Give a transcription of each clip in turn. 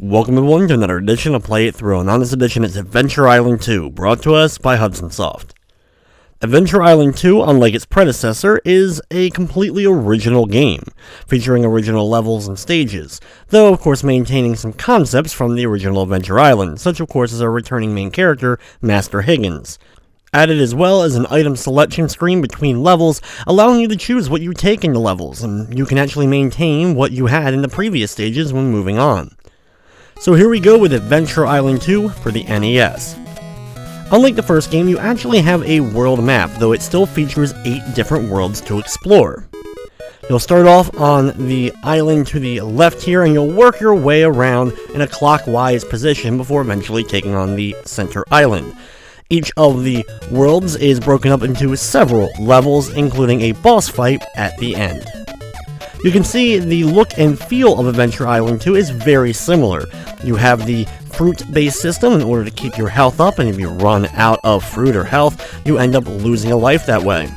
Welcome everyone to another edition of Play It Through, and on this edition it's Adventure Island 2, brought to us by Hudson Soft. Adventure Island 2, unlike its predecessor, is a completely original game, featuring original levels and stages, though of course maintaining some concepts from the original Adventure Island, such of course as our returning main character, Master Higgins. Added as well as an item selection screen between levels, allowing you to choose what you take in the levels, and you can actually maintain what you had in the previous stages when moving on. So here we go with Adventure Island 2 for the NES. Unlike the first game, you actually have a world map, though it still features 8 different worlds to explore. You'll start off on the island to the left here, and you'll work your way around in a clockwise position before eventually taking on the center island. Each of the worlds is broken up into several levels, including a boss fight at the end. You can see the look and feel of Adventure Island 2 is very similar. You have the fruit-based system in order to keep your health up, and if you run out of fruit or health, you end up losing a life that way.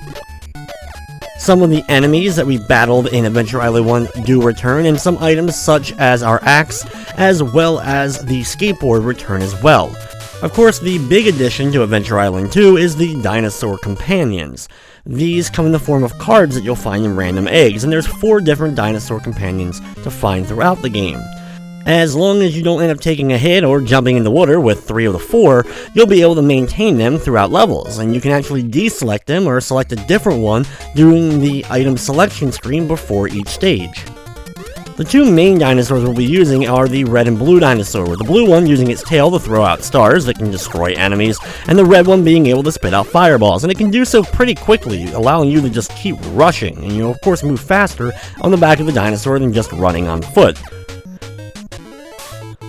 Some of the enemies that we battled in Adventure Island 1 do return, and some items such as our axe, as well as the skateboard return as well. Of course, the big addition to Adventure Island 2 is the dinosaur companions. These come in the form of cards that you'll find in random eggs, and there's 4 different dinosaur companions to find throughout the game. As long as you don't end up taking a hit or jumping in the water with 3 of the 4, you'll be able to maintain them throughout levels, and you can actually deselect them or select a different one during the item selection screen before each stage. The 2 main dinosaurs we'll be using are the red and blue dinosaur, with the blue one using its tail to throw out stars that can destroy enemies, and the red one being able to spit out fireballs, and it can do so pretty quickly, allowing you to just keep rushing, and you'll of course move faster on the back of the dinosaur than just running on foot.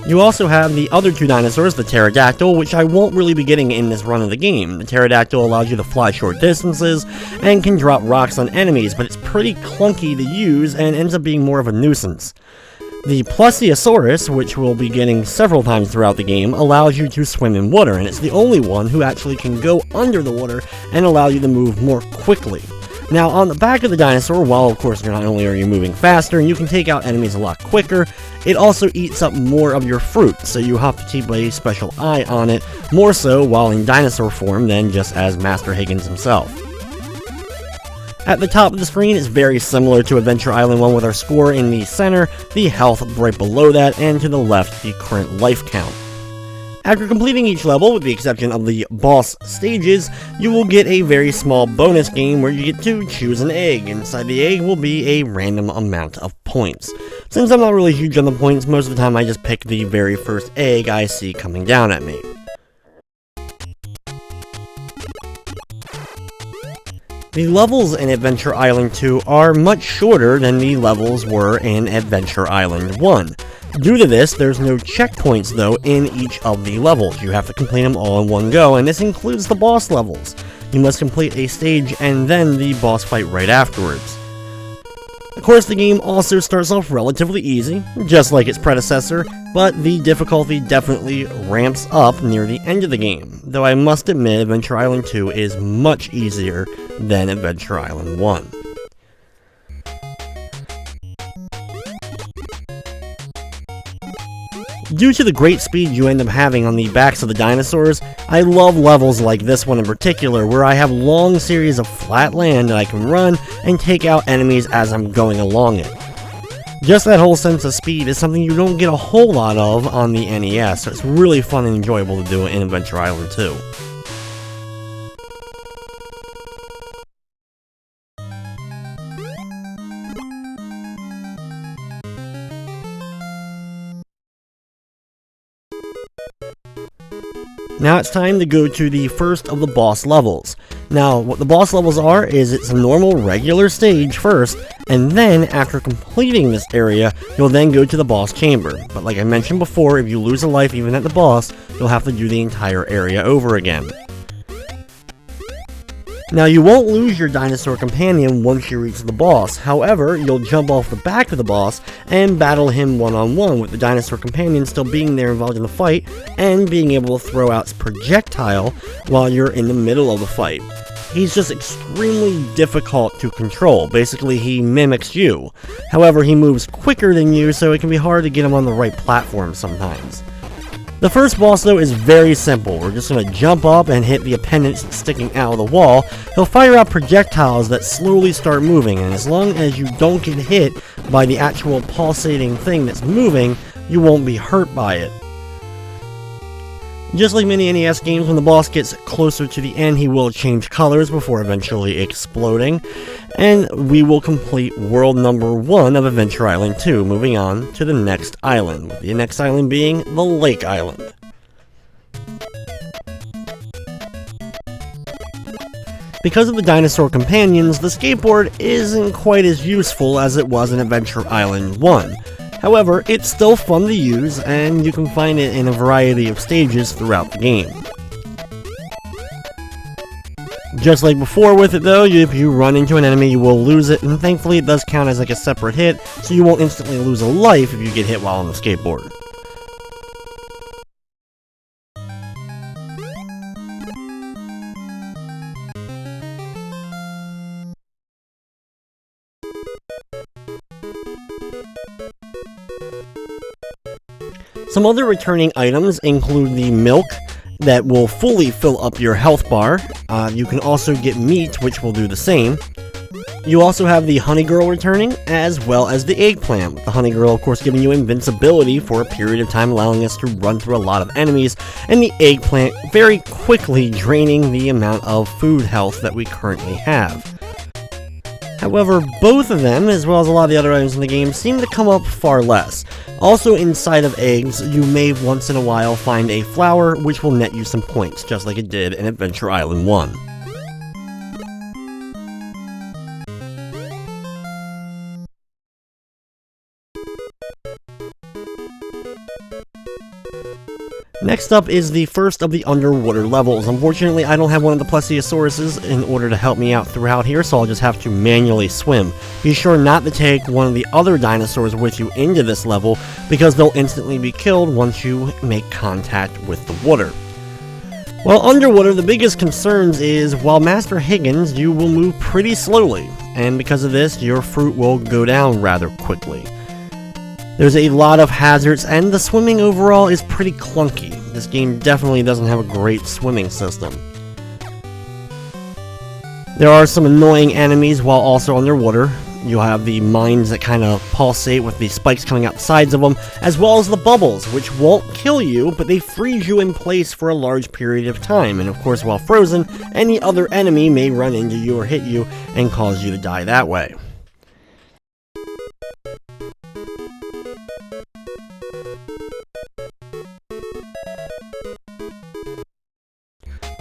You also have the other 2 dinosaurs, the pterodactyl, which I won't really be getting in this run of the game. The pterodactyl allows you to fly short distances and can drop rocks on enemies, but it's pretty clunky to use and ends up being more of a nuisance. The plesiosaurus, which we'll be getting several times throughout the game, allows you to swim in water, and it's the only one who actually can go under the water and allow you to move more quickly. Now, on the back of the dinosaur, while of course not only are you moving faster and you can take out enemies a lot quicker, it also eats up more of your fruit, so you have to keep a special eye on it, more so while in dinosaur form than just as Master Higgins himself. At the top of the screen is very similar to Adventure Island 1 with our score in the center, the health right below that, and to the left the current life count. After completing each level, with the exception of the boss stages, you will get a very small bonus game where you get to choose an egg. Inside the egg will be a random amount of points. Since I'm not really huge on the points, most of the time I just pick the very first egg I see coming down at me. The levels in Adventure Island 2 are much shorter than the levels were in Adventure Island 1. Due to this, there's no checkpoints though in each of the levels. You have to complete them all in one go, and this includes the boss levels. You must complete a stage and then the boss fight right afterwards. Of course, the game also starts off relatively easy, just like its predecessor, but the difficulty definitely ramps up near the end of the game, though I must admit Adventure Island 2 is much easier than Adventure Island 1. Due to the great speed you end up having on the backs of the dinosaurs, I love levels like this one in particular, where I have long series of flat land that I can run and take out enemies as I'm going along it. Just that whole sense of speed is something you don't get a whole lot of on the NES, so it's really fun and enjoyable to do it in Adventure Island 2. Now it's time to go to the first of the boss levels. Now, what the boss levels are is it's a normal, regular stage first, and then after completing this area, you'll then go to the boss chamber. But like I mentioned before, if you lose a life even at the boss, you'll have to do the entire area over again. Now, you won't lose your dinosaur companion once you reach the boss. However, you'll jump off the back of the boss and battle him one-on-one, with the dinosaur companion still being there involved in the fight and being able to throw out his projectile while you're in the middle of the fight. He's just extremely difficult to control. Basically, he mimics you. However, he moves quicker than you, so it can be hard to get him on the right platform sometimes. The first boss, though, is very simple. We're just going to jump up and hit the appendage sticking out of the wall. He'll fire out projectiles that slowly start moving, and as long as you don't get hit by the actual pulsating thing that's moving, you won't be hurt by it. Just like many NES games, when the boss gets closer to the end, he will change colors before eventually exploding. And we will complete world number 1 of Adventure Island 2, moving on to the next island, with the next island being the Lake Island. Because of the dinosaur companions, the skateboard isn't quite as useful as it was in Adventure Island 1. However, it's still fun to use, and you can find it in a variety of stages throughout the game. Just like before with it though, if you run into an enemy you will lose it, and thankfully it does count as like a separate hit, so you won't instantly lose a life if you get hit while on the skateboard. Some other returning items include the milk that will fully fill up your health bar. You can also get meat, which will do the same. You also have the honey girl returning, as well as the eggplant, with the honey girl of course giving you invincibility for a period of time, allowing us to run through a lot of enemies, and the eggplant very quickly draining the amount of food health that we currently have. However, both of them, as well as a lot of the other items in the game, seem to come up far less. Also, inside of eggs, you may once in a while find a flower, which will net you some points, just like it did in Adventure Island 1. Next up is the first of the underwater levels. Unfortunately, I don't have one of the plesiosauruses in order to help me out throughout here, so I'll just have to manually swim. Be sure not to take one of the other dinosaurs with you into this level, because they'll instantly be killed once you make contact with the water. While underwater, the biggest concerns is, while Master Higgins, you will move pretty slowly, and because of this, your fruit will go down rather quickly. There's a lot of hazards, and the swimming overall is pretty clunky. This game definitely doesn't have a great swimming system. There are some annoying enemies while also underwater. You'll have the mines that kind of pulsate with the spikes coming out the sides of them, as well as the bubbles, which won't kill you, but they freeze you in place for a large period of time. And of course, while frozen, any other enemy may run into you or hit you and cause you to die that way.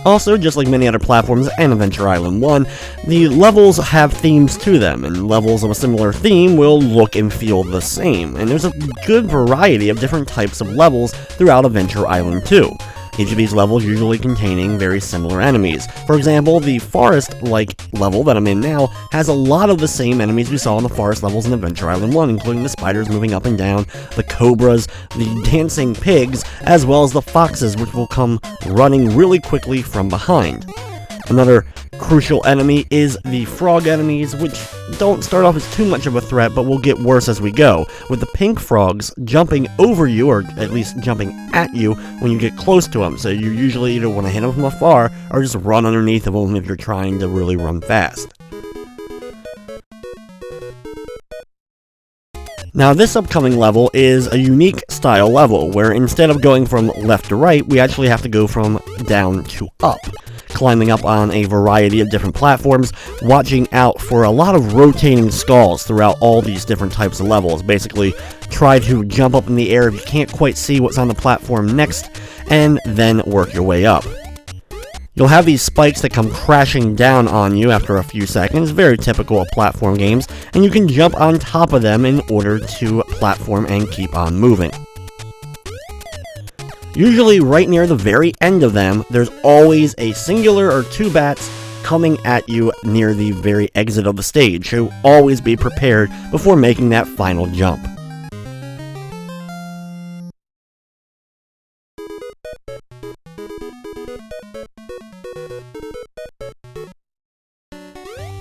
Also, just like many other platforms and Adventure Island 1, the levels have themes to them, and levels of a similar theme will look and feel the same, and there's a good variety of different types of levels throughout Adventure Island 2. Each of these levels usually containing very similar enemies. For example, the forest-like level that I'm in now has a lot of the same enemies we saw in the forest levels in Adventure Island 1, including the spiders moving up and down, the cobras, the dancing pigs, as well as the foxes, which will come running really quickly from behind. Another crucial enemy is the frog enemies, which don't start off as too much of a threat, but will get worse as we go, with the pink frogs jumping over you, or at least jumping at you when you get close to them, so you usually either want to hit them from afar, or just run underneath of them if you're trying to really run fast. Now, this upcoming level is a unique style level, where instead of going from left to right, we actually have to go from down to up. climbing up on a variety of different platforms, watching out for a lot of rotating skulls throughout all these different types of levels. Basically, try to jump up in the air if you can't quite see what's on the platform next, and then work your way up. You'll have these spikes that come crashing down on you after a few seconds, very typical of platform games, and you can jump on top of them in order to platform and keep on moving. Usually right near the very end of them, there's always a singular or two bats coming at you near the very exit of the stage, so always be prepared before making that final jump.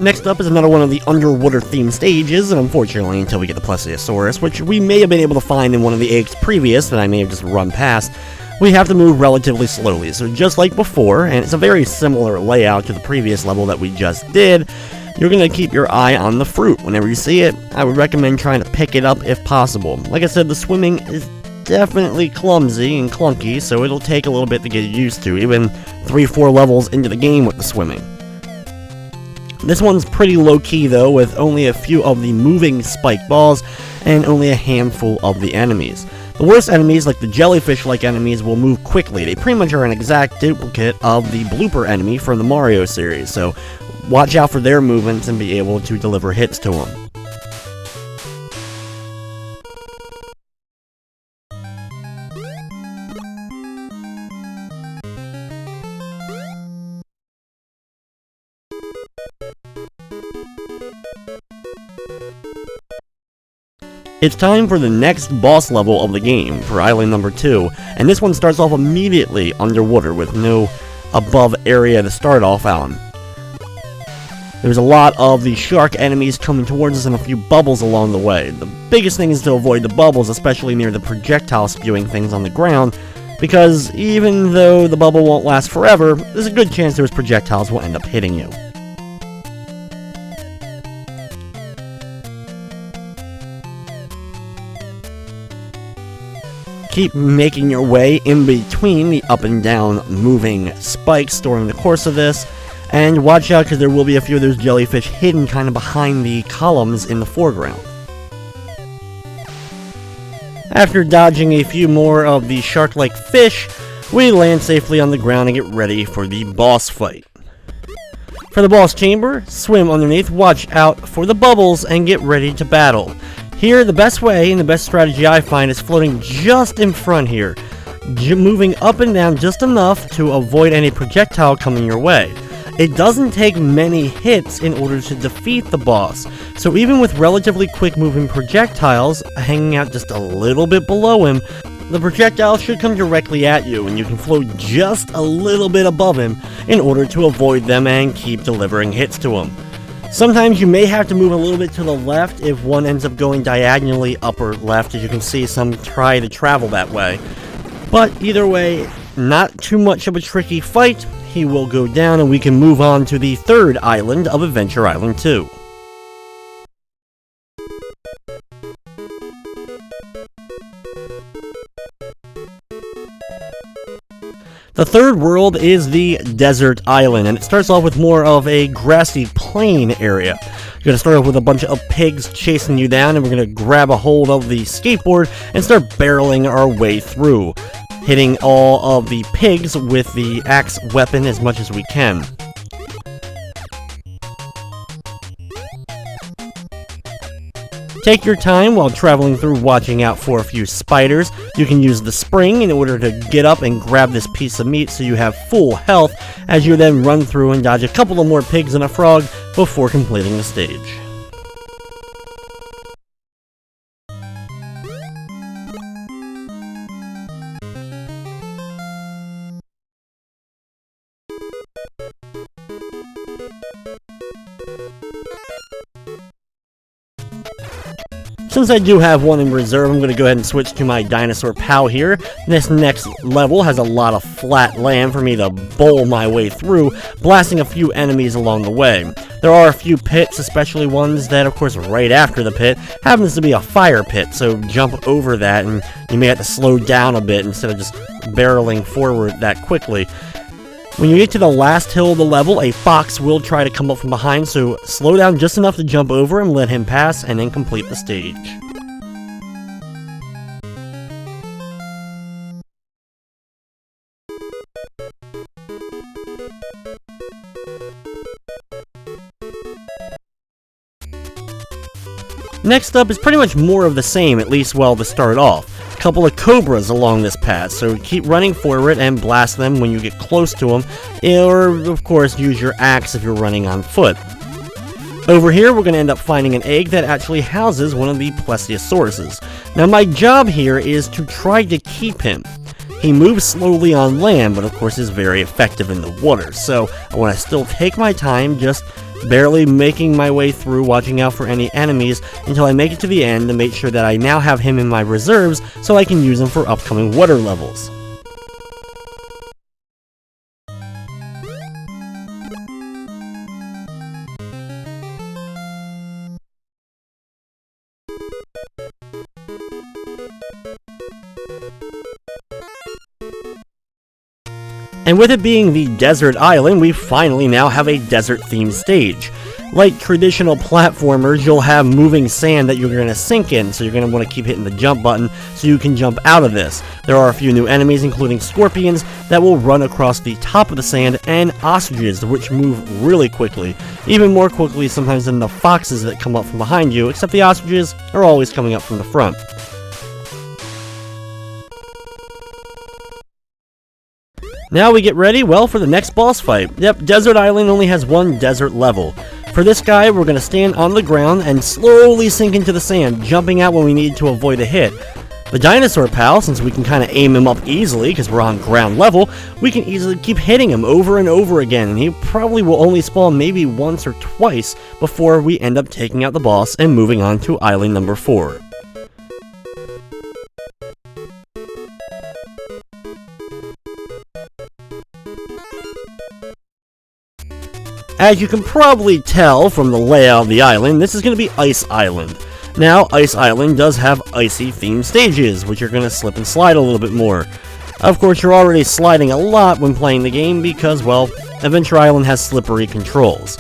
Next up is another one of the underwater themed stages, and unfortunately until we get the Plesiosaurus, which we may have been able to find in one of the eggs previous that I may have just run past, we have to move relatively slowly. So just like before, and it's a very similar layout to the previous level that we just did, you're going to keep your eye on the fruit. Whenever you see it, I would recommend trying to pick it up if possible. Like I said, the swimming is definitely clumsy and clunky, so it'll take a little bit to get used to, even 3-4 levels into the game with the swimming. This one's pretty low-key though, with only a few of the moving spike balls and only a handful of the enemies. The worst enemies, like the jellyfish-like enemies, will move quickly. They pretty much are an exact duplicate of the blooper enemy from the Mario series, so watch out for their movements and be able to deliver hits to them. It's time for the next boss level of the game, for island number 2, and this one starts off immediately underwater with no above area to start off on. There's a lot of the shark enemies coming towards us and a few bubbles along the way. The biggest thing is to avoid the bubbles, especially near the projectile spewing things on the ground, because even though the bubble won't last forever, there's a good chance those projectiles will end up hitting you. Keep making your way in between the up and down moving spikes during the course of this, and watch out because there will be a few of those jellyfish hidden kind of behind the columns in the foreground. After dodging a few more of the shark-like fish, we land safely on the ground and get ready for the boss fight. For the boss chamber, swim underneath, watch out for the bubbles, and get ready to battle. Here, the best way and the best strategy I find is floating just in front here, moving up and down just enough to avoid any projectile coming your way. It doesn't take many hits in order to defeat the boss, so even with relatively quick moving projectiles hanging out just a little bit below him, the projectile should come directly at you, and you can float just a little bit above him in order to avoid them and keep delivering hits to him. Sometimes you may have to move a little bit to the left if one ends up going diagonally up or left, as you can see some try to travel that way. But either way, not too much of a tricky fight. He will go down and we can move on to the third island of Adventure Island 2. The third world is the desert island, and it starts off with more of a grassy plain area. You're going to start off with a bunch of pigs chasing you down, and we're going to grab a hold of the skateboard and start barreling our way through, hitting all of the pigs with the axe weapon as much as we can. Take your time while traveling through, watching out for a few spiders. You can use the spring in order to get up and grab this piece of meat so you have full health, as you then run through and dodge a couple of more pigs and a frog before completing the stage. Since I do have one in reserve, I'm going to go ahead and switch to my dinosaur pal here. This next level has a lot of flat land for me to bowl my way through, blasting a few enemies along the way. There are a few pits, especially ones that, of course, right after the pit happens to be a fire pit, so jump over that and you may have to slow down a bit instead of just barreling forward that quickly. When you get to the last hill of the level, a fox will try to come up from behind, so slow down just enough to jump over and let him pass, and then complete the stage. Next up is pretty much more of the same, at least well to start off. A couple of cobras along this path, so keep running forward and blast them when you get close to them, or of course use your axe if you're running on foot. Over here we're going to end up finding an egg that actually houses one of the plesiosauruses. Now my job here is to try to keep him. He moves slowly on land, but of course is very effective in the water, so I want to still take my time, just barely making my way through, watching out for any enemies until I make it to the end to make sure that I now have him in my reserves so I can use him for upcoming water levels. And with it being the desert island, we finally now have a desert-themed stage. Like traditional platformers, you'll have moving sand that you're going to sink in, so you're going to want to keep hitting the jump button so you can jump out of this. There are a few new enemies, including scorpions, that will run across the top of the sand, and ostriches, which move really quickly. Even more quickly sometimes than the foxes that come up from behind you, except the ostriches are always coming up from the front. Now we get ready, well, for the next boss fight. Yep, Desert Island only has one desert level. For this guy, we're going to stand on the ground and slowly sink into the sand, jumping out when we need to avoid a hit. The dinosaur pal, since we can kind of aim him up easily because we're on ground level, we can easily keep hitting him over and over again, and he probably will only spawn maybe once or twice before we end up taking out the boss and moving on to island number 4. As you can probably tell from the layout of the island, this is going to be Ice Island. Now, Ice Island does have icy themed stages, which are going to slip and slide a little bit more. Of course, you're already sliding a lot when playing the game because, well, Adventure Island has slippery controls.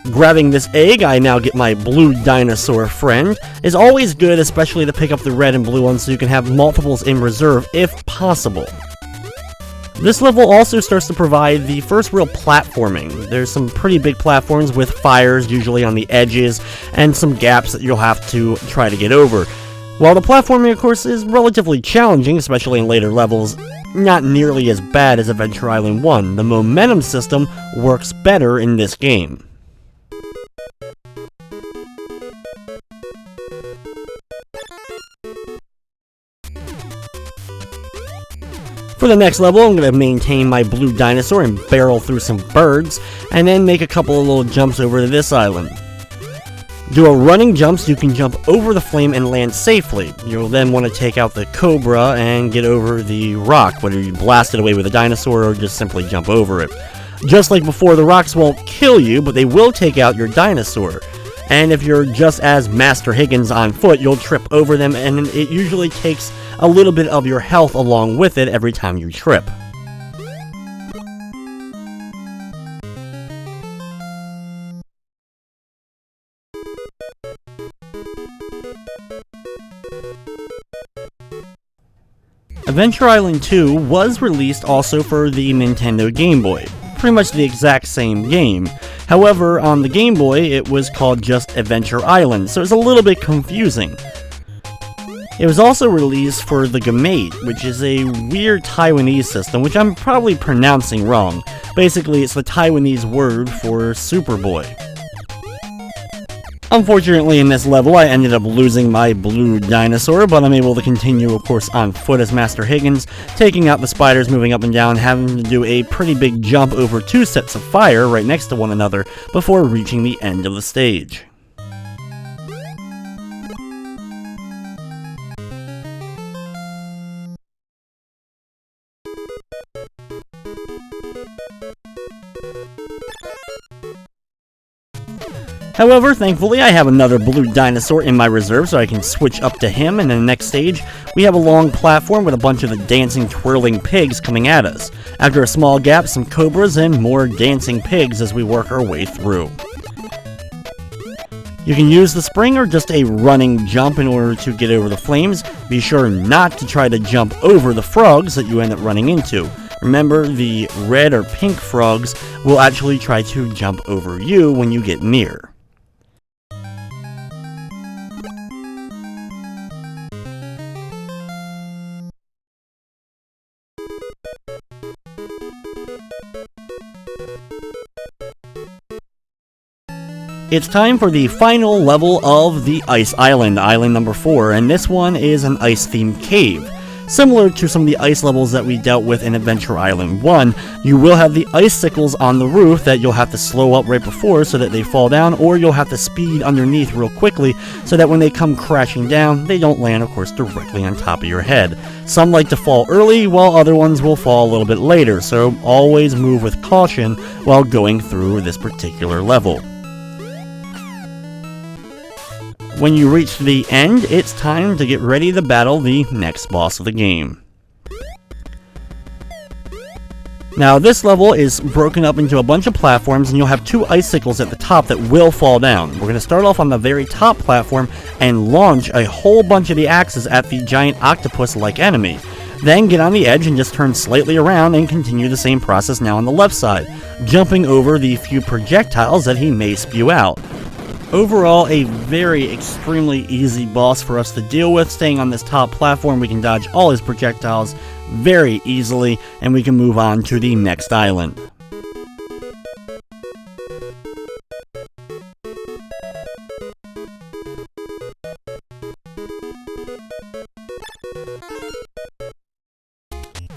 Grabbing this egg, I now get my blue dinosaur friend, is always good, especially to pick up the red and blue ones so you can have multiples in reserve if possible. This level also starts to provide the first real platforming. There's some pretty big platforms with fires usually on the edges and some gaps that you'll have to try to get over. While the platforming, of course, is relatively challenging, especially in later levels, not nearly as bad as Adventure Island 1. The momentum system works better in this game. For the next level, I'm going to maintain my blue dinosaur and barrel through some birds, and then make a couple of little jumps over to this island. Do a running jump so you can jump over the flame and land safely. You'll then want to take out the cobra and get over the rock, whether you blast it away with a dinosaur or just simply jump over it. Just like before, the rocks won't kill you, but they will take out your dinosaur. And if you're just as Master Higgins on foot, you'll trip over them, and it usually takes a little bit of your health along with it every time you trip. Adventure Island 2 was released also for the Nintendo Game Boy. Pretty much the exact same game. However, on the Game Boy, it was called just Adventure Island, so it's a little bit confusing. It was also released for the Gamate, which is a weird Taiwanese system, which I'm probably pronouncing wrong. Basically, it's the Taiwanese word for Superboy. Unfortunately, in this level, I ended up losing my blue dinosaur, but I'm able to continue, of course, on foot as Master Higgins, taking out the spiders, moving up and down, having to do a pretty big jump over 2 sets of fire right next to one another before reaching the end of the stage. However, thankfully, I have another blue dinosaur in my reserve, so I can switch up to him, and in the next stage, we have a long platform with a bunch of the dancing, twirling pigs coming at us. After a small gap, some cobras, and more dancing pigs as we work our way through. You can use the spring or just a running jump in order to get over the flames. Be sure not to try to jump over the frogs that you end up running into. Remember, the red or pink frogs will actually try to jump over you when you get near. It's time for the final level of the Ice Island, Island number 4, and this one is an ice-themed cave. Similar to some of the ice levels that we dealt with in Adventure Island 1, you will have the icicles on the roof that you'll have to slow up right before so that they fall down, or you'll have to speed underneath real quickly so that when they come crashing down, they don't land, of course, directly on top of your head. Some like to fall early, while other ones will fall a little bit later, so always move with caution while going through this particular level. When you reach the end, it's time to get ready to battle the next boss of the game. Now, this level is broken up into a bunch of platforms, and you'll have 2 icicles at the top that will fall down. We're going to start off on the very top platform and launch a whole bunch of the axes at the giant octopus-like enemy. Then get on the edge and just turn slightly around and continue the same process now on the left side, jumping over the few projectiles that he may spew out. Overall, a very extremely easy boss for us to deal with. Staying on this top platform, we can dodge all his projectiles very easily, and we can move on to the next island.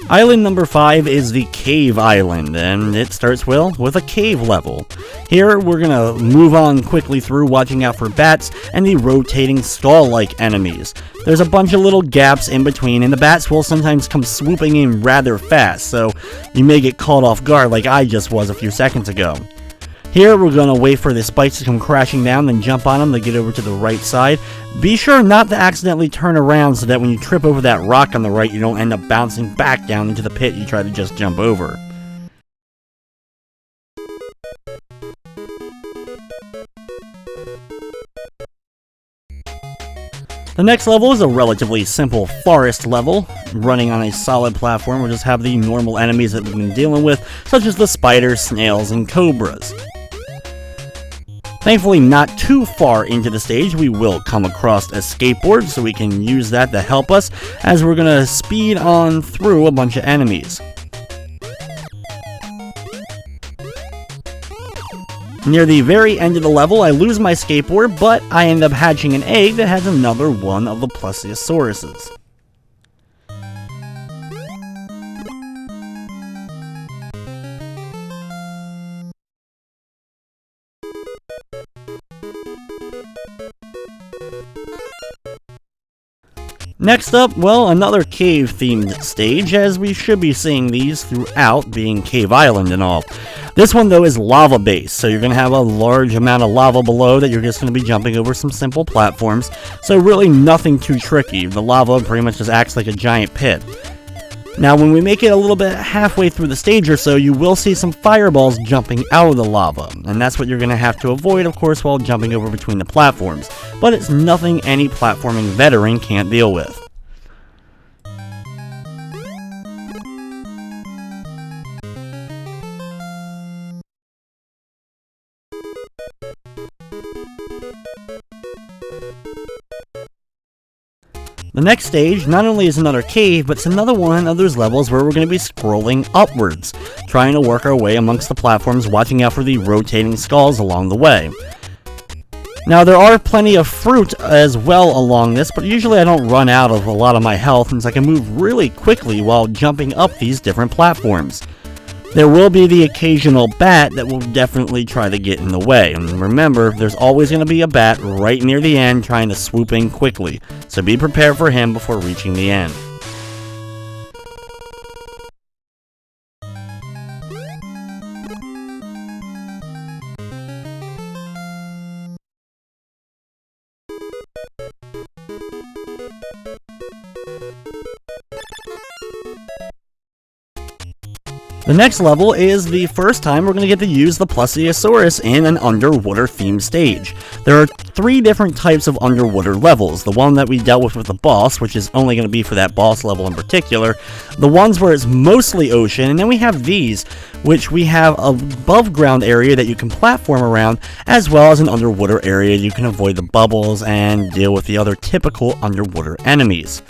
Island number 5 is the Cave Island, and it starts, well, with a cave level. Here, we're gonna move on quickly through, watching out for bats and the rotating skull-like enemies. There's a bunch of little gaps in between, and the bats will sometimes come swooping in rather fast, so you may get caught off guard like I just was a few seconds ago. Here, we're going to wait for the spikes to come crashing down, then jump on them to get over to the right side. Be sure not to accidentally turn around so that when you trip over that rock on the right, you don't end up bouncing back down into the pit you try to just jump over. The next level is a relatively simple forest level. Running on a solid platform, we'll just have the normal enemies that we've been dealing with, such as the spiders, snails, and cobras. Thankfully, not too far into the stage, we will come across a skateboard, so we can use that to help us as we're going to speed on through a bunch of enemies. Near the very end of the level, I lose my skateboard, but I end up hatching an egg that has another one of the plesiosauruses. Next up, well, another cave-themed stage, as we should be seeing these throughout, being Cave Island and all. This one, though, is lava-based, so you're going to have a large amount of lava below that you're just going to be jumping over some simple platforms, so really nothing too tricky. The lava pretty much just acts like a giant pit. Now, when we make it a little bit halfway through the stage or so, you will see some fireballs jumping out of the lava, and that's what you're going to have to avoid, of course, while jumping over between the platforms. But it's nothing any platforming veteran can't deal with. The next stage not only is another cave, but it's another one of those levels where we're going to be scrolling upwards, trying to work our way amongst the platforms, watching out for the rotating skulls along the way. Now, there are plenty of fruit as well along this, but usually I don't run out of a lot of my health, since I can move really quickly while jumping up these different platforms. There will be the occasional bat that will definitely try to get in the way, and remember, there's always going to be a bat right near the end trying to swoop in quickly, so be prepared for him before reaching the end. The next level is the first time we're going to get to use the Plesiosaurus in an underwater themed stage. There are 3 different types of underwater levels. The one that we dealt with the boss, which is only going to be for that boss level in particular. The ones where it's mostly ocean, and then we have these, which we have an above ground area that you can platform around, as well as an underwater area you can avoid the bubbles and deal with the other typical underwater enemies.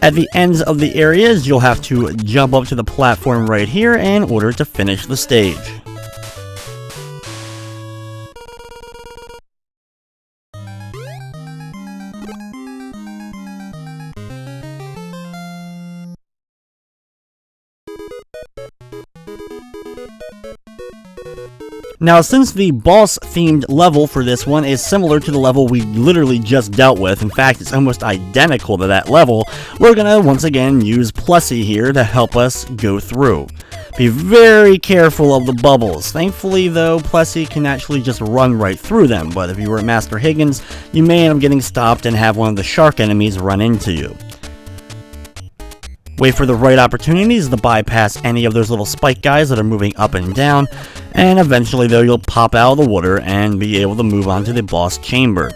At the ends of the areas, you'll have to jump up to the platform right here in order to finish the stage. Now, since the boss-themed level for this one is similar to the level we literally just dealt with, in fact, it's almost identical to that level, we're gonna once again use Plessy here to help us go through. Be very careful of the bubbles. Thankfully, though, Plessy can actually just run right through them, but if you were at Master Higgins, you may end up getting stopped and have one of the shark enemies run into you. Wait for the right opportunities to bypass any of those little spike guys that are moving up and down, and eventually though you'll pop out of the water and be able to move on to the boss chamber.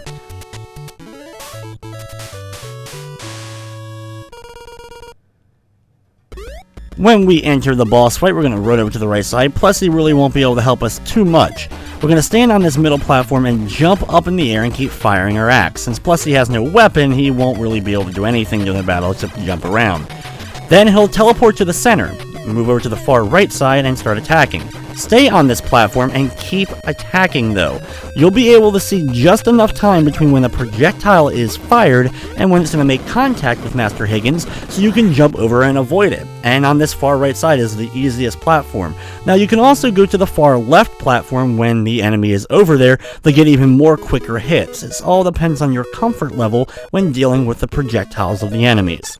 When we enter the boss fight, we're going to run over to the right side. Plessy really won't be able to help us too much. We're going to stand on this middle platform and jump up in the air and keep firing our axe. Since Plessy has no weapon, he won't really be able to do anything during the battle except jump around. Then he'll teleport to the center, move over to the far right side, and start attacking. Stay on this platform and keep attacking though. You'll be able to see just enough time between when the projectile is fired and when it's going to make contact with Master Higgins, so you can jump over and avoid it. And on this far right side is the easiest platform. Now you can also go to the far left platform when the enemy is over there to get even more quicker hits. It all depends on your comfort level when dealing with the projectiles of the enemies.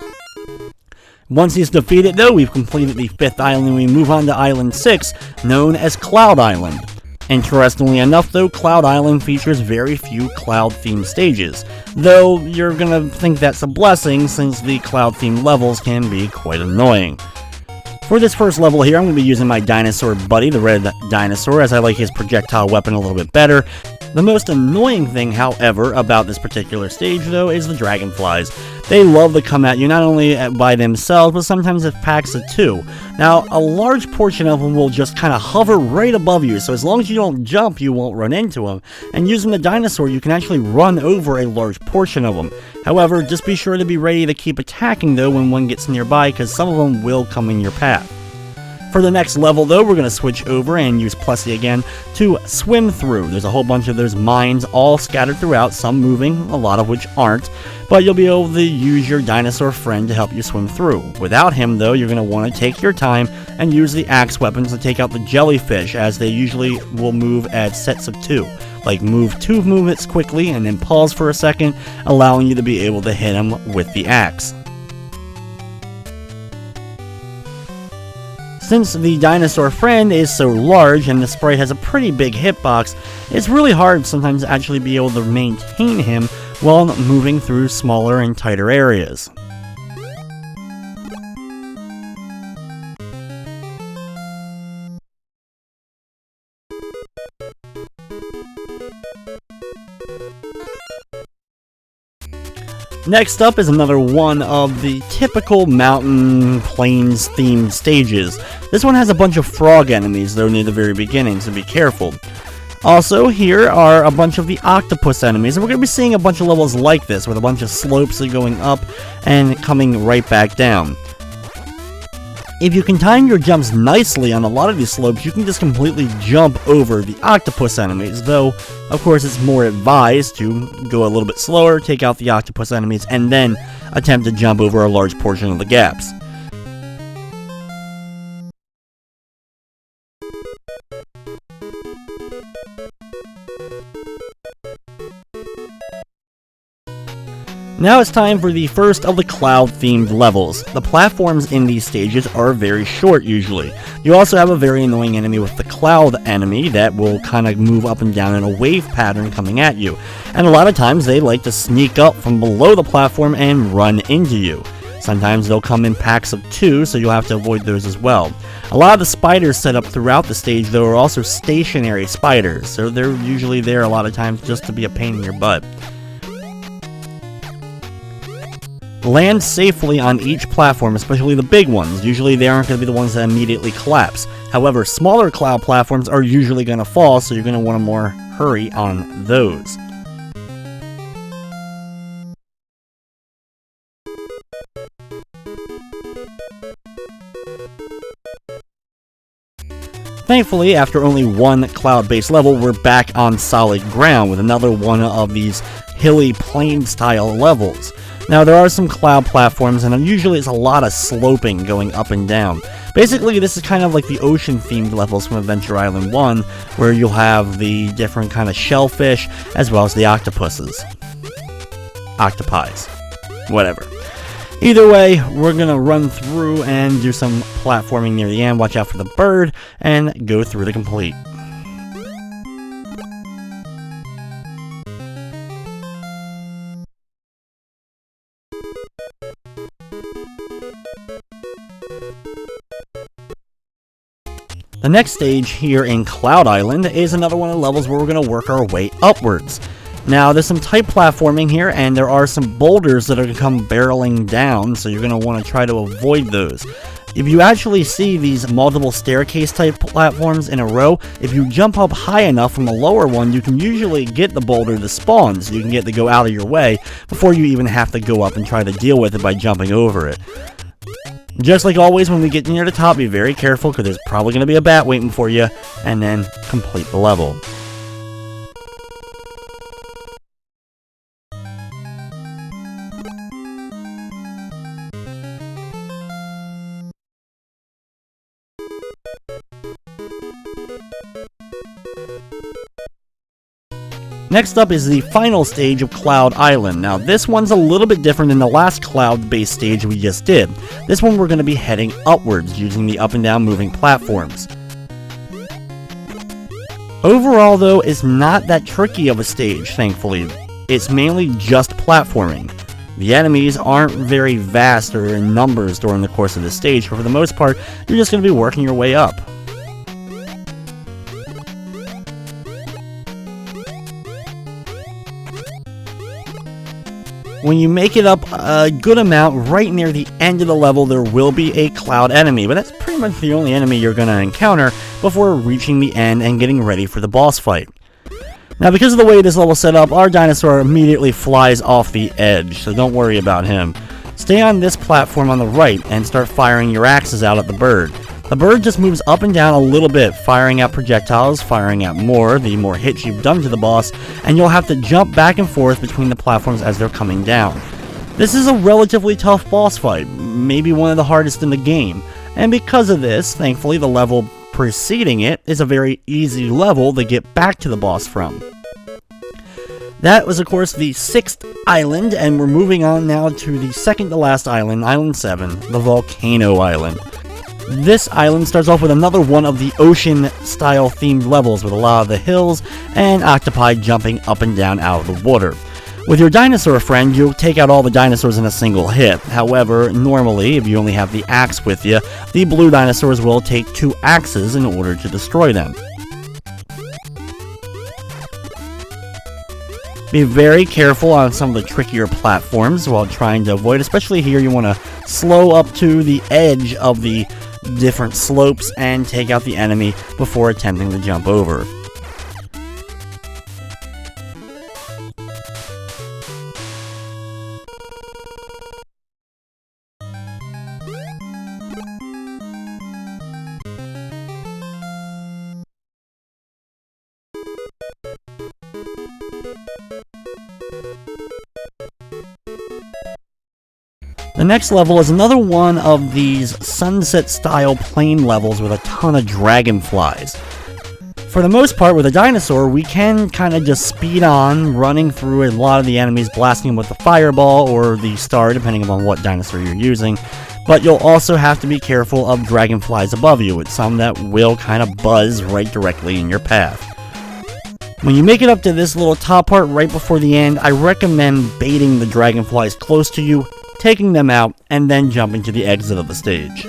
Once he's defeated though, we've completed the 5th island and we move on to Island 6, known as Cloud Island. Interestingly enough though, Cloud Island features very few cloud-themed stages, though you're gonna think that's a blessing since the cloud-themed levels can be quite annoying. For this first level here, I'm going to be using my dinosaur buddy, the red dinosaur, as I like his projectile weapon a little bit better. The most annoying thing, however, about this particular stage, though, is the dragonflies. They love to come at you, not only by themselves, but sometimes in packs of 2. Now, a large portion of them will just kind of hover right above you, so as long as you don't jump, you won't run into them. And using the dinosaur, you can actually run over a large portion of them. However, just be sure to be ready to keep attacking, though, when one gets nearby, because some of them will come in your path. For the next level, though, we're going to switch over and use Plessy again to swim through. There's a whole bunch of those mines all scattered throughout, some moving, a lot of which aren't, but you'll be able to use your dinosaur friend to help you swim through. Without him, though, you're going to want to take your time and use the axe weapons to take out the jellyfish, as they usually will move at sets of 2. Like move 2 movements quickly and then pause for a second, allowing you to be able to hit him with the axe. Since the dinosaur friend is so large and the sprite has a pretty big hitbox, it's really hard sometimes to actually be able to maintain him while moving through smaller and tighter areas. Next up is another one of the typical mountain plains themed stages. This one has a bunch of frog enemies though near the very beginning, so be careful. Also, here are a bunch of the octopus enemies, and we're going to be seeing a bunch of levels like this with a bunch of slopes going up and coming right back down. If you can time your jumps nicely on a lot of these slopes, you can just completely jump over the octopus enemies, though, of course, it's more advised to go a little bit slower, take out the octopus enemies, and then attempt to jump over a large portion of the gaps. Now it's time for the first of the cloud-themed levels. The platforms in these stages are very short usually. You also have a very annoying enemy with the cloud enemy that will kind of move up and down in a wave pattern coming at you. And a lot of times they like to sneak up from below the platform and run into you. Sometimes they'll come in packs of 2, so you'll have to avoid those as well. A lot of the spiders set up throughout the stage, though, are also stationary spiders, so they're usually there a lot of times just to be a pain in your butt. Land safely on each platform, especially the big ones. Usually they aren't going to be the ones that immediately collapse. However, smaller cloud platforms are usually going to fall, so you're going to want to more hurry on those. Thankfully, after only one cloud-based level, we're back on solid ground with another one of these hilly plain-style levels. Now, there are some cloud platforms, and usually it's a lot of sloping going up and down. Basically, this is kind of like the ocean-themed levels from Adventure Island 1, where you'll have the different kind of shellfish, as well as the octopuses. Octopies. Whatever. Either way, we're going to run through and do some platforming near the end, watch out for the bird, and go through to complete. The next stage here in Cloud Island is another one of the levels where we're going to work our way upwards. Now, there's some tight platforming here, and there are some boulders that are going to come barreling down, so you're going to want to try to avoid those. If you actually see these multiple staircase type platforms in a row, if you jump up high enough from the lower one, you can usually get the boulder to spawn, so you can get to go out of your way before you even have to go up and try to deal with it by jumping over it. Just like always, when we get near the top, be very careful, because there's probably going to be a bat waiting for you, and then complete the level. Next up is the final stage of Cloud Island. Now, this one's a little bit different than the last cloud-based stage we just did. This one we're going to be heading upwards using the up and down moving platforms. Overall, though, it's not that tricky of a stage, thankfully. It's mainly just platforming. The enemies aren't very vast or in numbers during the course of the stage, but for the most part, you're just going to be working your way up. When you make it up a good amount, right near the end of the level, there will be a cloud enemy, but that's pretty much the only enemy you're going to encounter before reaching the end and getting ready for the boss fight. Now, because of the way this level is set up, our dinosaur immediately flies off the edge, so don't worry about him. Stay on this platform on the right and start firing your axes out at the bird. The bird just moves up and down a little bit, firing out projectiles, firing out more, the more hits you've done to the boss, and you'll have to jump back and forth between the platforms as they're coming down. This is a relatively tough boss fight, maybe one of the hardest in the game, and because of this, thankfully the level preceding it is a very easy level to get back to the boss from. That was, of course, the 6th island, and we're moving on now to the second to last island, Island 7, the Volcano Island. This island starts off with another one of the ocean-style themed levels with a lot of the hills and octopi jumping up and down out of the water. With your dinosaur friend, you'll take out all the dinosaurs in a single hit. However, normally, if you only have the axe with you, the blue dinosaurs will take 2 axes in order to destroy them. Be very careful on some of the trickier platforms while trying to avoid, especially here you want to slow up to the edge of the different slopes and take out the enemy before attempting to jump over. The next level is another one of these sunset-style plane levels with a ton of dragonflies. For the most part, with a dinosaur, we can kind of just speed on, running through a lot of the enemies, blasting them with the fireball or the star, depending upon what dinosaur you're using. But you'll also have to be careful of dragonflies above you, with some that will kind of buzz right directly in your path. When you make it up to this little top part right before the end, I recommend baiting the dragonflies close to you, taking them out, and then jumping to the exit of the stage.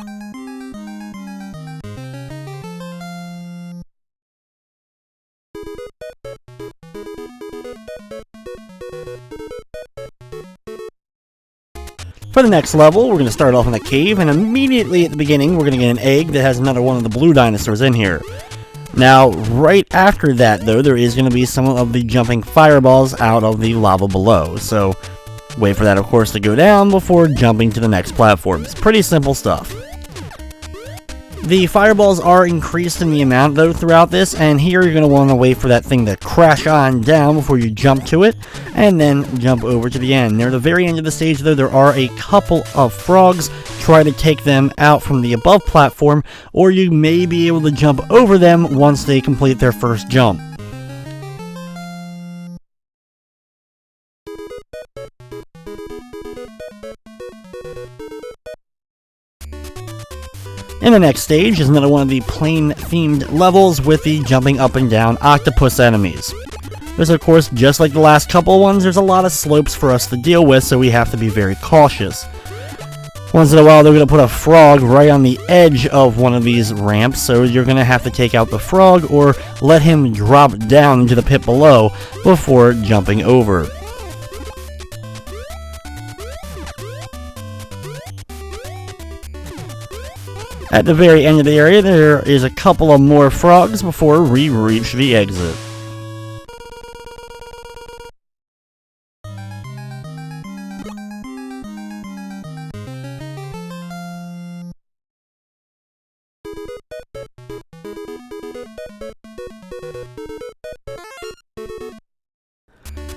For the next level, we're going to start off in a cave, and immediately at the beginning, we're going to get an egg that has another one of the blue dinosaurs in here. Now, right after that, though, there is going to be some of the jumping fireballs out of the lava below, so wait for that, of course, to go down before jumping to the next platform. It's pretty simple stuff. The fireballs are increased in the amount, though, throughout this, and here you're going to want to wait for that thing to crash on down before you jump to it, and then jump over to the end. Near the very end of the stage, though, there are a couple of frogs. Try to take them out from the above platform, or you may be able to jump over them once they complete their first jump. In the next stage is another one of the plane-themed levels with the jumping up and down octopus enemies. There's, of course, just like the last couple ones, there's a lot of slopes for us to deal with, so we have to be very cautious. Once in a while, they're going to put a frog right on the edge of one of these ramps, so you're going to have to take out the frog or let him drop down into the pit below before jumping over. At the very end of the area, there is a couple of more frogs before we reach the exit.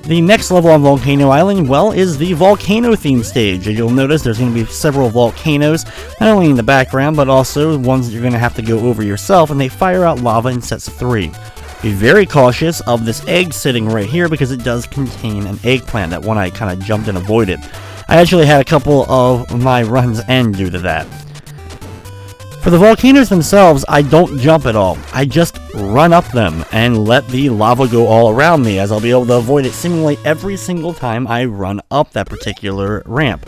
The next level on Volcano Island, well, is the volcano-themed stage. You'll notice there's going to be several volcanoes, not only in the background, but also ones that you're going to have to go over yourself, and they fire out lava in sets of 3. Be very cautious of this egg sitting right here, because it does contain an eggplant. That one I kind of jumped and avoided. I actually had a couple of my runs end due to that. For the volcanoes themselves, I don't jump at all. I just run up them and let the lava go all around me, as I'll be able to avoid it seemingly every single time I run up that particular ramp.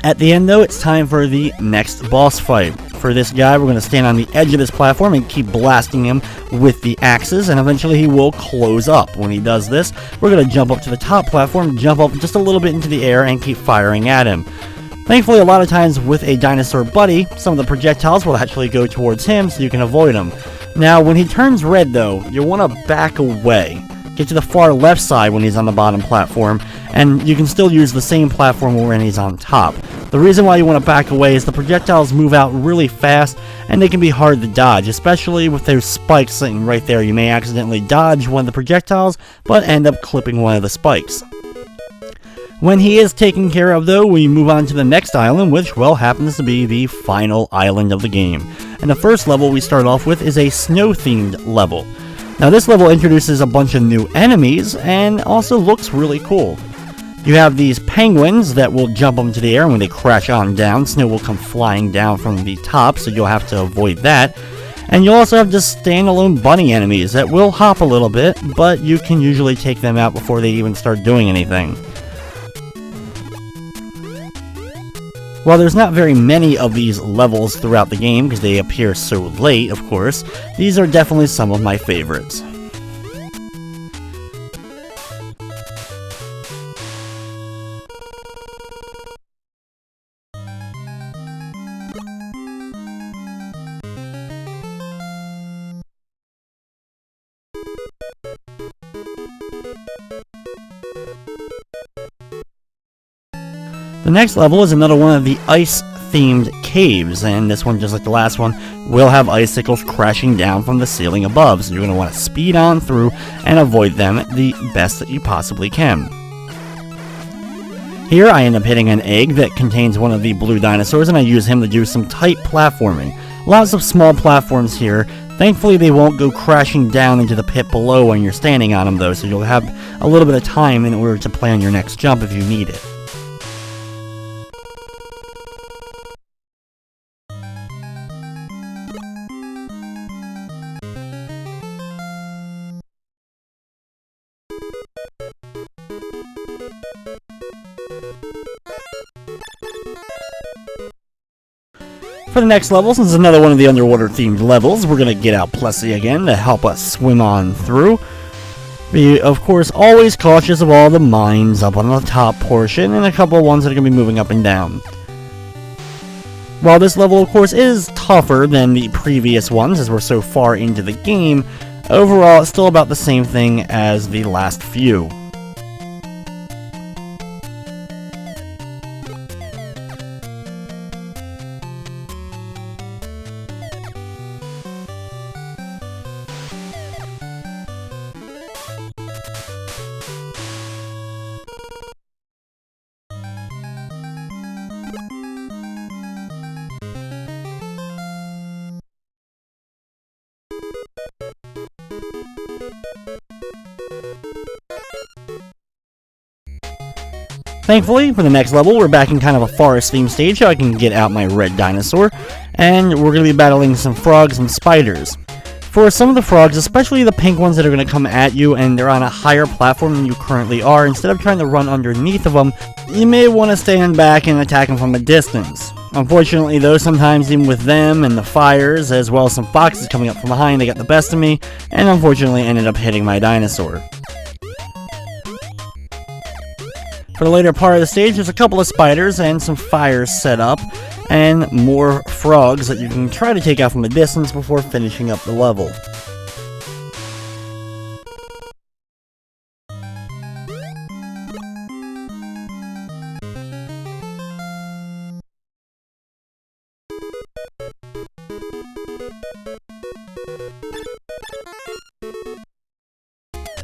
At the end, though, it's time for the next boss fight. For this guy, we're going to stand on the edge of this platform and keep blasting him with the axes, and eventually he will close up. When he does this, we're going to jump up to the top platform, jump up just a little bit into the air, and keep firing at him. Thankfully, a lot of times with a dinosaur buddy, some of the projectiles will actually go towards him so you can avoid him. Now, when he turns red, though, you'll want to back away. Get to the far left side when he's on the bottom platform, and you can still use the same platform when he's on top. The reason why you want to back away is the projectiles move out really fast, and they can be hard to dodge, especially with those spikes sitting right there. You may accidentally dodge one of the projectiles, but end up clipping one of the spikes. When he is taken care of, though, we move on to the next island, which, well, happens to be the final island of the game. And the first level we start off with is a snow-themed level. Now, this level introduces a bunch of new enemies, and also looks really cool. You have these penguins that will jump up into the air, and when they crash on down, snow will come flying down from the top, so you'll have to avoid that. And you'll also have just standalone bunny enemies that will hop a little bit, but you can usually take them out before they even start doing anything. While there's not very many of these levels throughout the game, because they appear so late, of course, these are definitely some of my favorites. The next level is another one of the ice-themed caves, and this one, just like the last one, will have icicles crashing down from the ceiling above, so you're going to want to speed on through and avoid them the best that you possibly can. Here I end up hitting an egg that contains one of the blue dinosaurs, and I use him to do some tight platforming. Lots of small platforms here. Thankfully they won't go crashing down into the pit below when you're standing on them, though, so you'll have a little bit of time in order to plan your next jump if you need it. For the next level, since it's another one of the underwater themed levels, we're going to get out Plessy again to help us swim on through. Be, of course, always cautious of all the mines up on the top portion, and a couple of ones that are going to be moving up and down. While this level, of course, is tougher than the previous ones, as we're so far into the game, overall, it's still about the same thing as the last few. Thankfully, for the next level, we're back in kind of a forest-themed stage, so I can get out my red dinosaur, and we're going to be battling some frogs and spiders. For some of the frogs, especially the pink ones that are going to come at you and they're on a higher platform than you currently are, instead of trying to run underneath of them, you may want to stand back and attack them from a distance. Unfortunately, though, sometimes even with them and the fires, as well as some foxes coming up from behind, they got the best of me, and unfortunately ended up hitting my dinosaur. For the later part of the stage, there's a couple of spiders and some fires set up, and more frogs that you can try to take out from a distance before finishing up the level.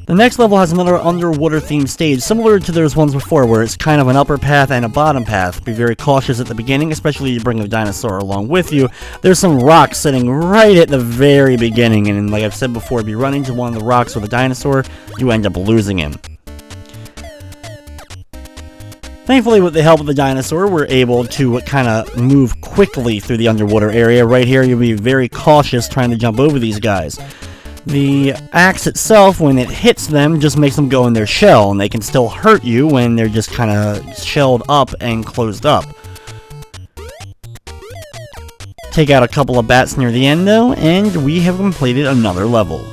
The next level has another underwater themed stage, similar to those ones before, where it's kind of an upper path and a bottom path. Be very cautious at the beginning, especially if you bring a dinosaur along with you. There's some rocks sitting right at the very beginning, and like I've said before, if you run into one of the rocks with a dinosaur, you end up losing him. Thankfully, with the help of the dinosaur, we're able to kind of move quickly through the underwater area. Right here, you'll be very cautious trying to jump over these guys. The axe itself, when it hits them, just makes them go in their shell, and they can still hurt you when they're just kind of shelled up and closed up. Take out a couple of bats near the end, though, and we have completed another level.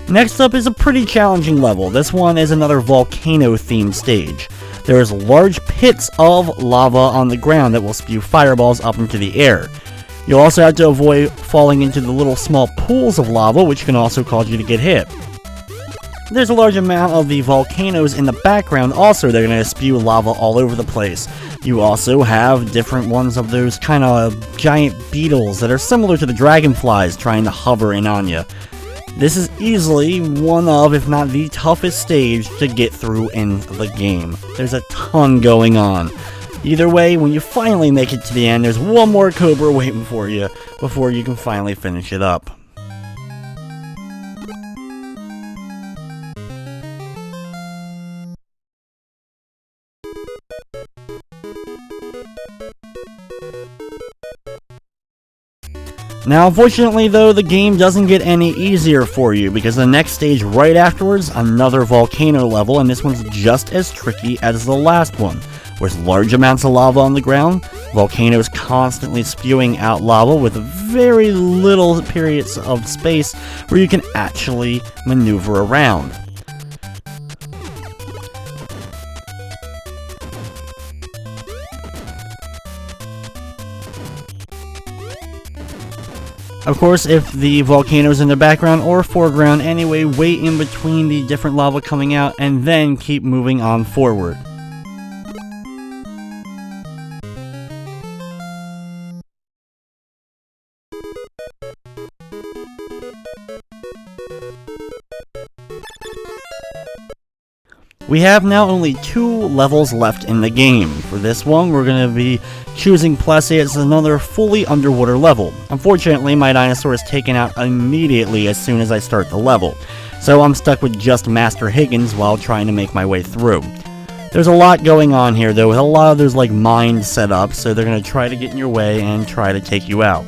Next up is a pretty challenging level. This one is another volcano-themed stage. There's large pits of lava on the ground that will spew fireballs up into the air. You'll also have to avoid falling into the little small pools of lava, which can also cause you to get hit. There's a large amount of the volcanoes in the background also that are going to spew lava all over the place. You also have different ones of those kind of giant beetles that are similar to the dragonflies trying to hover in on you. This is easily one of, if not the toughest stage to get through in the game. There's a ton going on. Either way, when you finally make it to the end, there's one more cobra waiting for you before you can finally finish it up. Now, unfortunately, though, the game doesn't get any easier for you, because the next stage right afterwards, another volcano level, and this one's just as tricky as the last one. There's large amounts of lava on the ground, volcanoes constantly spewing out lava with very little periods of space where you can actually maneuver around. Of course, if the volcano's in the background or foreground anyway, wait in between the different lava coming out and then keep moving on forward. We have now only 2 levels left in the game. For this one, we're going to be choosing Plessy as another fully underwater level. Unfortunately, my dinosaur is taken out immediately as soon as I start the level, so I'm stuck with just Master Higgins while trying to make my way through. There's a lot going on here, though, with a lot of those like mines set up, so they're going to try to get in your way and try to take you out.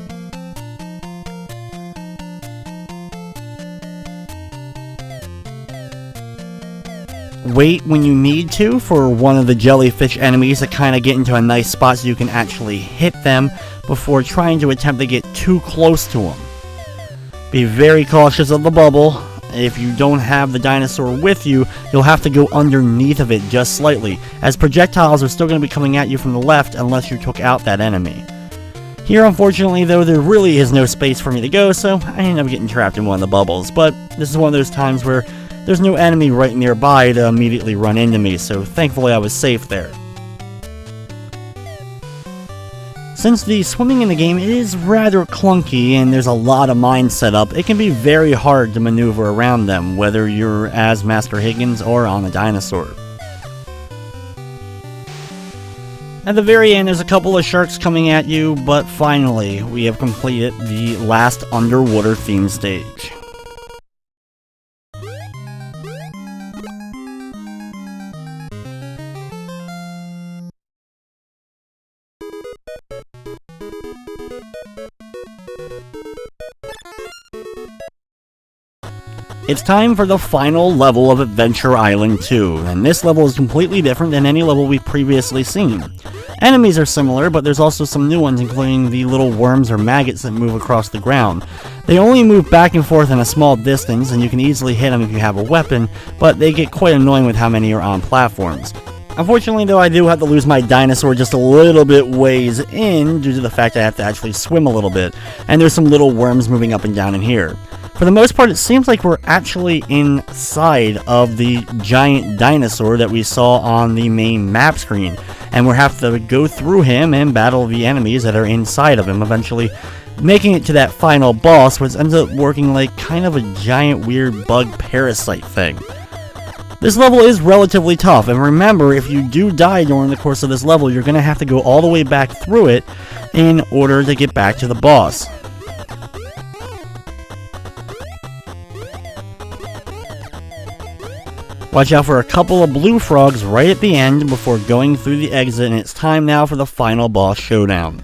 Wait when you need to for one of the jellyfish enemies to kind of get into a nice spot so you can actually hit them before trying to attempt to get too close to them. Be very cautious of the bubble. If you don't have the dinosaur with you, you'll have to go underneath of it just slightly, as projectiles are still going to be coming at you from the left unless you took out that enemy. Here, unfortunately, though, there really is no space for me to go, so I ended up getting trapped in one of the bubbles. But this is one of those times where there's no enemy right nearby to immediately run into me, so thankfully I was safe there. Since the swimming in the game is rather clunky and there's a lot of mines set up, it can be very hard to maneuver around them, whether you're as Master Higgins or on a dinosaur. At the very end, there's a couple of sharks coming at you, but finally, we have completed the last underwater theme stage. It's time for the final level of Adventure Island 2, and this level is completely different than any level we've previously seen. Enemies are similar, but there's also some new ones, including the little worms or maggots that move across the ground. They only move back and forth in a small distance, and you can easily hit them if you have a weapon, but they get quite annoying with how many are on platforms. Unfortunately, though, I do have to lose my dinosaur just a little bit ways in, due to the fact I have to actually swim a little bit, and there's some little worms moving up and down in here. For the most part, it seems like we're actually inside of the giant dinosaur that we saw on the main map screen, and we'll have to go through him and battle the enemies that are inside of him, eventually making it to that final boss, which ends up working like kind of a giant weird bug parasite thing. This level is relatively tough, and remember, if you do die during the course of this level, you're going to have to go all the way back through it in order to get back to the boss. Watch out for a couple of blue frogs right at the end before going through the exit, and it's time now for the final boss showdown.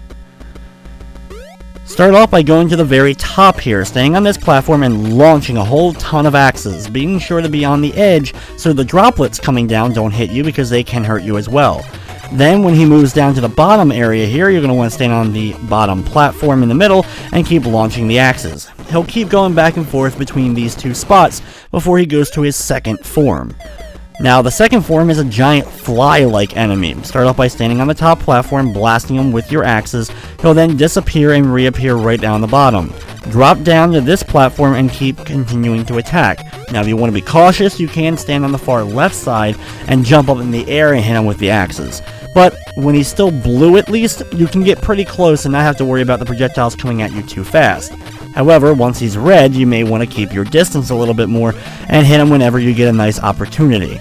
Start off by going to the very top here, staying on this platform and launching a whole ton of axes, being sure to be on the edge so the droplets coming down don't hit you because they can hurt you as well. Then when he moves down to the bottom area here, you're going to want to stand on the bottom platform in the middle and keep launching the axes. He'll keep going back and forth between these two spots before he goes to his second form. Now, the second form is a giant fly-like enemy. Start off by standing on the top platform, blasting him with your axes. He'll then disappear and reappear right down the bottom. Drop down to this platform and keep continuing to attack. Now, if you want to be cautious, you can stand on the far left side and jump up in the air and hit him with the axes. But when he's still blue at least, you can get pretty close and not have to worry about the projectiles coming at you too fast. However, once he's red, you may want to keep your distance a little bit more and hit him whenever you get a nice opportunity.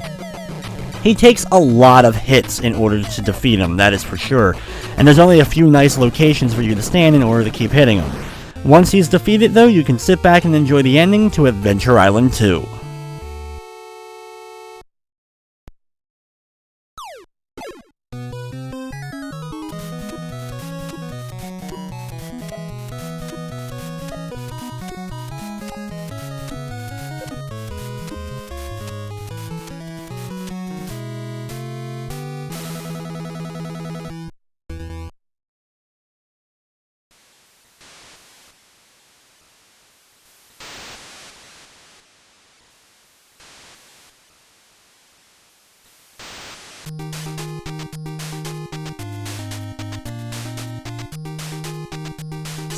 He takes a lot of hits in order to defeat him, that is for sure, and there's only a few nice locations for you to stand in order to keep hitting him. Once he's defeated though, you can sit back and enjoy the ending to Adventure Island 2.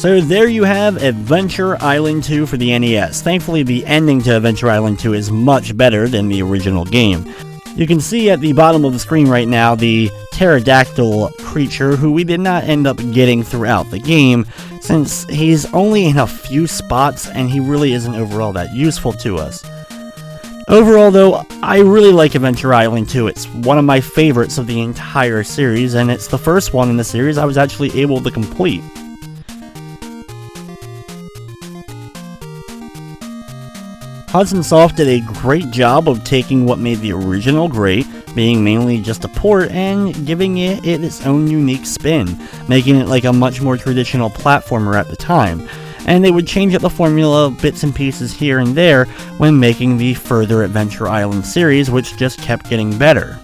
So there you have Adventure Island 2 for the NES. Thankfully, the ending to Adventure Island 2 is much better than the original game. You can see at the bottom of the screen right now the pterodactyl creature who we did not end up getting throughout the game, since he's only in a few spots and he really isn't overall that useful to us. Overall though, I really like Adventure Island 2. It's one of my favorites of the entire series, and it's the first one in the series I was actually able to complete. Hudson Soft did a great job of taking what made the original great, being mainly just a port, and giving it its own unique spin, making it like a much more traditional platformer at the time. and they would change up the formula bits and pieces here and there when making the further Adventure Island series, which just kept getting better.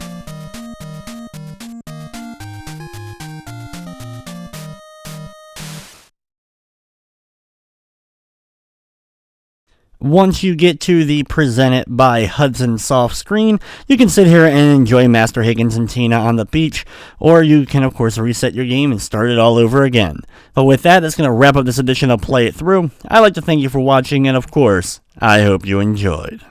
Once you get to the Present It by Hudson Soft screen, you can sit here and enjoy Master Higgins and Tina on the beach, or you can of course reset your game and start it all over again. But with that, that's going to wrap up this edition of Play It Through. I'd like to thank you for watching, and of course, I hope you enjoyed.